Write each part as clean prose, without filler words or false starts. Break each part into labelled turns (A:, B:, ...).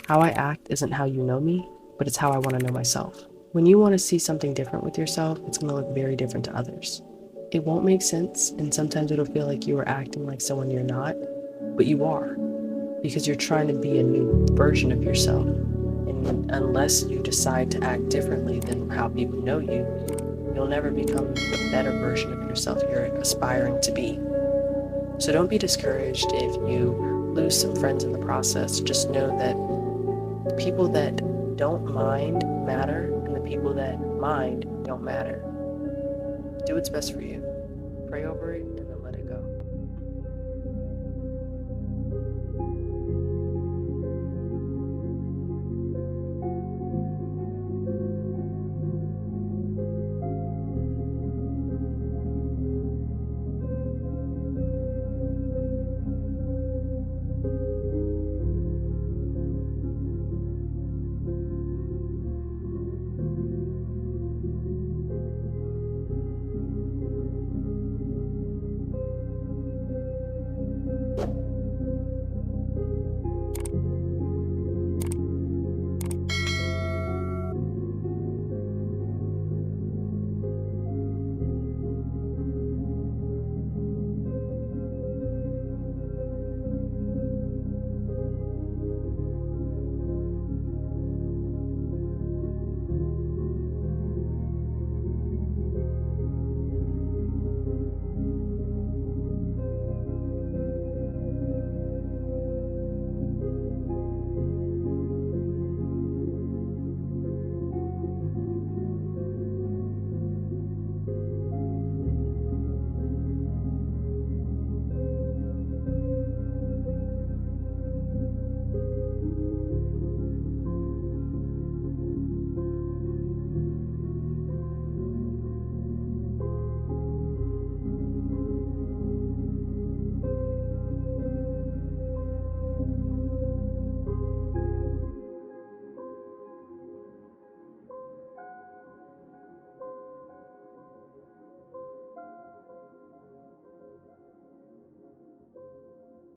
A: How I act isn't how you know me, but it's how I want to know myself. When you want to see something different with yourself, it's going to look very different to others. It won't make sense, and sometimes it'll feel like you are acting like someone you're not, but you are, because you're trying to be a new version of yourself. And unless you decide to act differently than how people know you, you'll never become the better version of yourself you're aspiring to be. So don't be discouraged if you lose some friends in the process. Just know that the people that don't mind matter, and the people that mind don't matter. Do what's best for you. Pray over it and then let it go.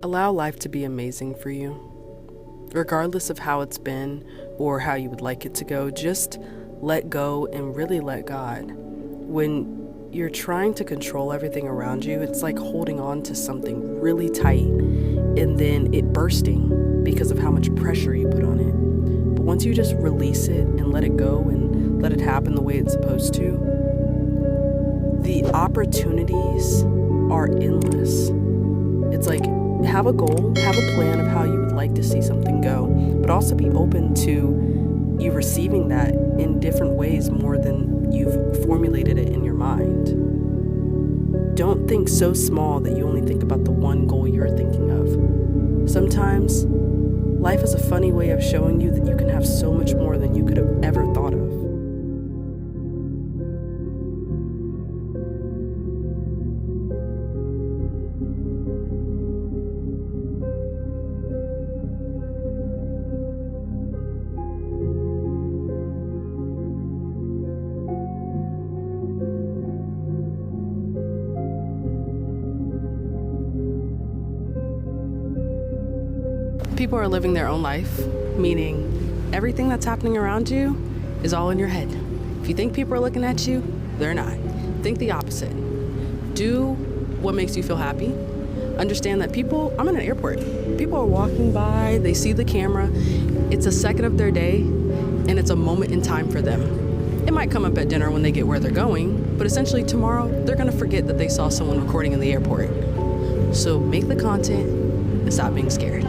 B: Allow life to be amazing for you. Regardless of how it's been or how you would like it to go, just let go and really let God. When you're trying to control everything around you, it's like holding on to something really tight and then it bursting because of how much pressure you put on it. But once you just release it and let it go and let it happen the way it's supposed to, the opportunities are endless. It's like, have a goal, have a plan of how you would like to see something go, but also be open to you receiving that in different ways more than you've formulated it in your mind. Don't think so small that you only think about the one goal you're thinking of. Sometimes, life is a funny way of showing you that you can have so much more than you could have ever thought of. People are living their own life, meaning everything that's happening around you is all in your head. If you think people are looking at you, they're not. Think the opposite. Do what makes you feel happy. Understand that I'm in an airport. People are walking by, they see the camera. It's a second of their day, and it's a moment in time for them. It might come up at dinner when they get where they're going, but essentially tomorrow, they're gonna forget that they saw someone recording in the airport. So make the content and stop being scared.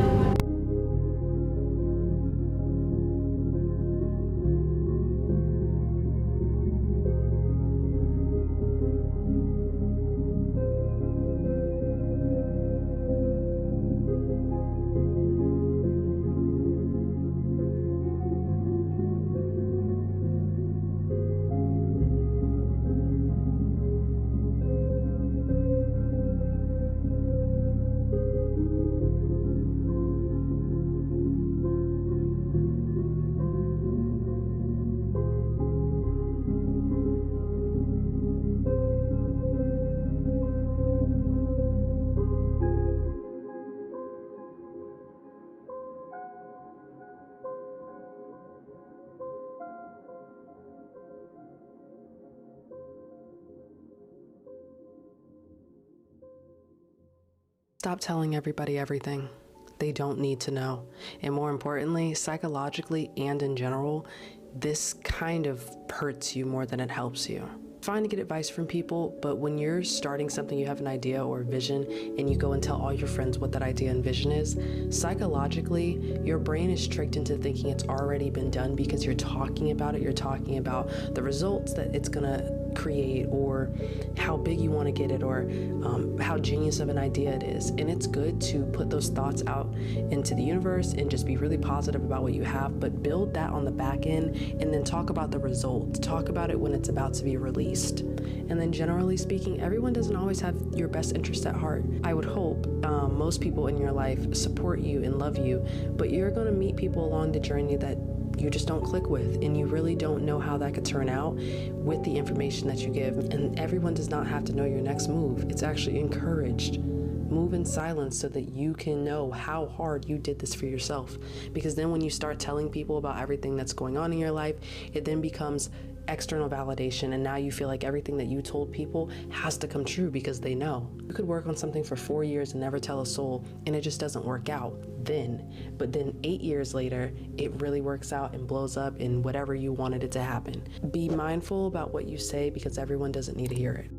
B: Stop telling everybody everything. They don't need to know. And more importantly, psychologically and in general, this kind of hurts you more than it helps you. Fine to get advice from people, but when you're starting something, you have an idea or a vision, and you go and tell all your friends what that idea and vision is, psychologically, your brain is tricked into thinking it's already been done because you're talking about it. You're talking about the results that it's gonna create, or how big you want to get it, or how genius of an idea it is. And it's good to put those thoughts out into the universe and just be really positive about what you have, but build that on the back end and then talk about the results. Talk about it when it's about to be released. And then generally speaking, everyone doesn't always have your best interest at heart. I would hope most people in your life support you and love you, but you're going to meet people along the journey that you just don't click with, and you really don't know how that could turn out with the information that you give. And everyone does not have to know your next move. It's actually encouraged. Move in silence so that you can know how hard you did this for yourself. Because then when you start telling people about everything that's going on in your life, it then becomes external validation, and now you feel like everything that you told people has to come true because they know. You could work on something for 4 years and never tell a soul, and it just doesn't work out then. But then 8 years later, it really works out and blows up in whatever you wanted it to happen. Be mindful about what you say, because everyone doesn't need to hear it.